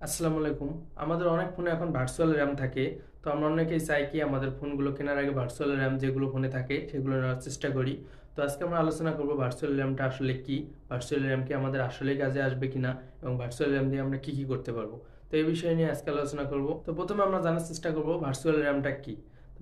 আসসালামু আলাইকুম। আমাদের অনেক ফোনে এখন ভার্চুয়াল র্যাম থাকে। তো আমরা অনেকেই চাই কি আমাদের ফোনগুলো কেনার আগে ভার্চুয়াল র্যাম যেগুলো ফোনে থাকে সেগুলো নেওয়ার চেষ্টা করি। তো আজকে আমরা আলোচনা করব ভার্চুয়াল র্যামটা আসলে কি, ভার্চুয়াল র্যাম কি আমাদের আসলেই কাজে আসবে কিনা এবং ভার্চুয়াল র্যাম দিয়ে আমরা কি কি করতে পারবো। তো এই বিষয় নিয়ে আজকে আলোচনা করব। তো প্রথমে আমরা জানার চেষ্টা করব ভার্চুয়াল র্যামটা কি।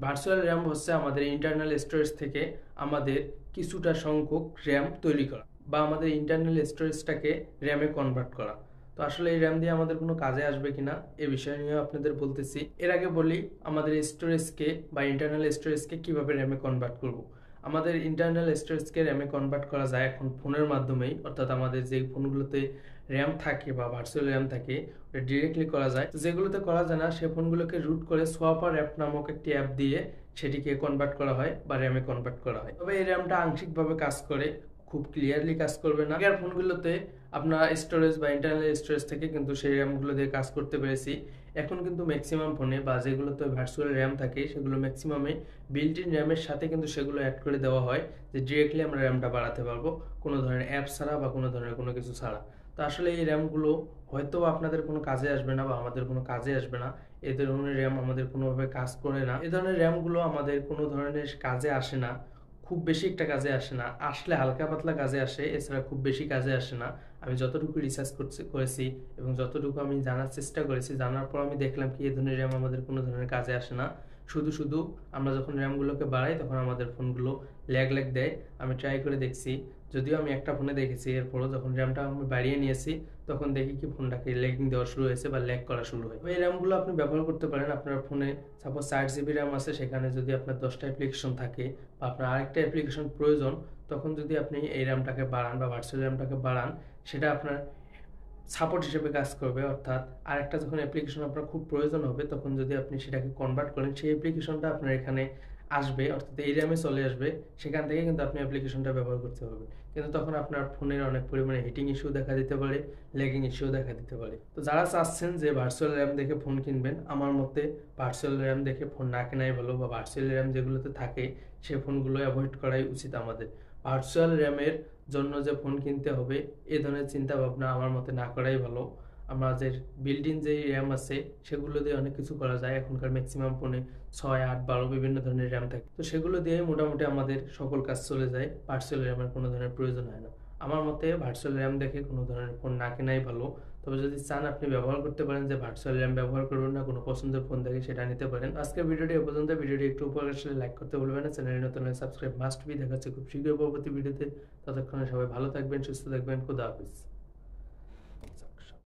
ভার্চুয়াল র্যাম হচ্ছে আমাদের ইন্টারনাল স্টোরেজ থেকে আমাদের কিছুটা সংখ্যক র্যাম তৈরি করা বা আমাদের ইন্টারনাল স্টোরেজটাকে র্যামে কনভার্ট করা। তো আসলে এই র্যাম দিয়ে আমাদের কোনো কাজে আসবে কিনা এ বিষয় নিয়ে আপনাদের বলতেছি। এর আগে বলি আমাদের স্টোরেজকে বা ইন্টারনাল স্টোরেজকে কিভাবে র্যামে কনভার্ট করব। আমাদের ইন্টারনাল স্টোরেজকে র্যামে কনভার্ট করা যায় এখন ফোনের মাধ্যমেই, অর্থাৎ আমাদের যে ফোনগুলোতে র্যাম থাকে বা ভার্চুয়াল র্যাম থাকে ওটা ডিরেক্টলি করা যায়। তো যেগুলোতে করা যায় না সে ফোনগুলোকে রুট করে সোয়াপার অ্যাপ নামক একটি অ্যাপ দিয়ে সেটিকে কনভার্ট করা হয় বা র্যামে কনভার্ট করা হয়। তবে এই র্যামটা আংশিকভাবে কাজ করে, খুব ক্লিয়ারলি কাজ করবে না। আগের ফোনগুলোতে আপনার স্টোরেজ বা ইন্টারনাল স্টোরেজ থেকে কিন্তু সেই র্যামগুলো দিয়ে কাজ করতে পেরেছি। এখন কিন্তু ম্যাক্সিমাম ফোনে বা যেগুলোতে ভার্চুয়াল র্যাম থাকে সেগুলো ম্যাক্সিমামে বিল্ট ইন র্যামের সাথে কিন্তু সেগুলো অ্যাড করে দেওয়া হয়, যে ডিরেক্টলি আমরা র্যামটা বাড়াতে পারবো কোনো ধরনের অ্যাপ ছাড়া বা কোনো ধরনের কোনো কিছু ছাড়া। তো আসলে এই র্যামগুলো হয়তো আপনাদের কোনো কাজে আসবে না বা আমাদের কোনো কাজে আসবে না। এই ধরনের র্যাম আমাদের কোনোভাবে কাজ করে না। এই ধরনের র্যামগুলো আমাদের কোনো ধরনের কাজে আসে না, খুব বেশি একটা কাজে আসে না, আসলে হালকা পাতলা কাজে আসে, এছাড়া খুব বেশি কাজে আসে না। আমি যতটুকু রিসার্চ করেছি এবং যতটুকু আমি জানার চেষ্টা করেছি, জানার পর আমি দেখলাম কি এই ধরনের র্যাম আমাদের কোনো ধরনের কাজে আসে না। শুধু শুধু আমরা যখন র্যামগুলোকে বাড়াই তখন আমাদের ফোনগুলো ল্যাগ দেয়। আমি ট্রাই করে দেখছি, যদিও আমি একটা ফোনে দেখেছি, এরপরও যখন র্যামটা আমি বাড়িয়ে নিয়েছি তখন দেখি কি ফোনটাকে ল্যাগিং দেওয়া শুরু হয়েছে বা ল্যাগ করা শুরু হয়। এই র্যামগুলো আপনি ব্যবহার করতে পারেন আপনার ফোনে। সাপোজ 4 জিবি র্যাম আছে, সেখানে যদি আপনার 10টা অ্যাপ্লিকেশন থাকে বা আপনার আরেকটা অ্যাপ্লিকেশন প্রয়োজন, তখন যদি আপনি এই র্যামটাকে বাড়ান বা ভার্চুয়াল র্যামটাকে বাড়ান, সেটা আপনার সাপোর্ট হিসেবে কাজ করবে। অর্থাৎ আরেকটা যখন অ্যাপ্লিকেশন আপনার খুব প্রয়োজন হবে তখন যদি আপনি সেটাকে কনভার্ট করেন, সেই অ্যাপ্লিকেশনটা আপনার এখানে আসবে, অর্থাৎ এই র্যামে চলে আসবে, সেখান থেকে কিন্তু আপনি অ্যাপ্লিকেশনটা ব্যবহার করতে পারবেন। কিন্তু তখন আপনার ফোনের অনেক পরিমাণে হিটিং ইস্যু দেখা দিতে পারে, ল্যাগিং ইস্যু দেখা দিতে পারে। তো যারা চাচ্ছেন যে ভার্চুয়াল র্যাম দেখে ফোন কিনবেন, আমার মতে ভার্চুয়াল র্যাম দেখে ফোন না কেনাই ভালো, বা ভার্চুয়াল র্যাম যেগুলোতে থাকে সেই ফোনগুলো অ্যাভয়েড করাই উচিত আমাদের। ভার্চুয়াল র্যামের জন্য যে ফোন কিনতে হবে এ ধরনের চিন্তা ভাবনা আমার মতে না করাই ভালো। আমাদের বিল্ট ইন যে র্যাম আছে সেগুলো দিয়ে অনেক কিছু করা যায়। এখনকার ম্যাক্সিমাম ফোনে 6, 8, 12 বিভিন্ন ধরনের র্যাম থাকে, তো সেগুলো দিয়ে মোটামুটি আমাদের সকল কাজ চলে যায়, ভার্চুয়াল র্যামের কোনো ধরনের প্রয়োজন হয় না। আমার মতে ভার্চুয়াল র্যাম দেখে কোনো ধরনের ফোন না কেনাই ভালো। তবে যদি চান আপনি ব্যবহার করতে পারেন, যে ভার্চুয়াল র্যাম ব্যবহার করবেন না, কোনো পছন্দের ফোন দেখে সেটা নিতে পারেন। আজকের ভিডিওটি এ পর্যন্ত। ভিডিওটি একটু উপকার আসলে লাইক করতে ভুলবেন না, চ্যানেলে নতুন হলে সাবস্ক্রাইব মাস্ট বি। দেখা হচ্ছে খুব শীঘ্রই পরবর্তী ভিডিওতে। ততক্ষণে সবাই ভালো থাকবেন, সুস্থ থাকবেন। খোদা হাফেজ।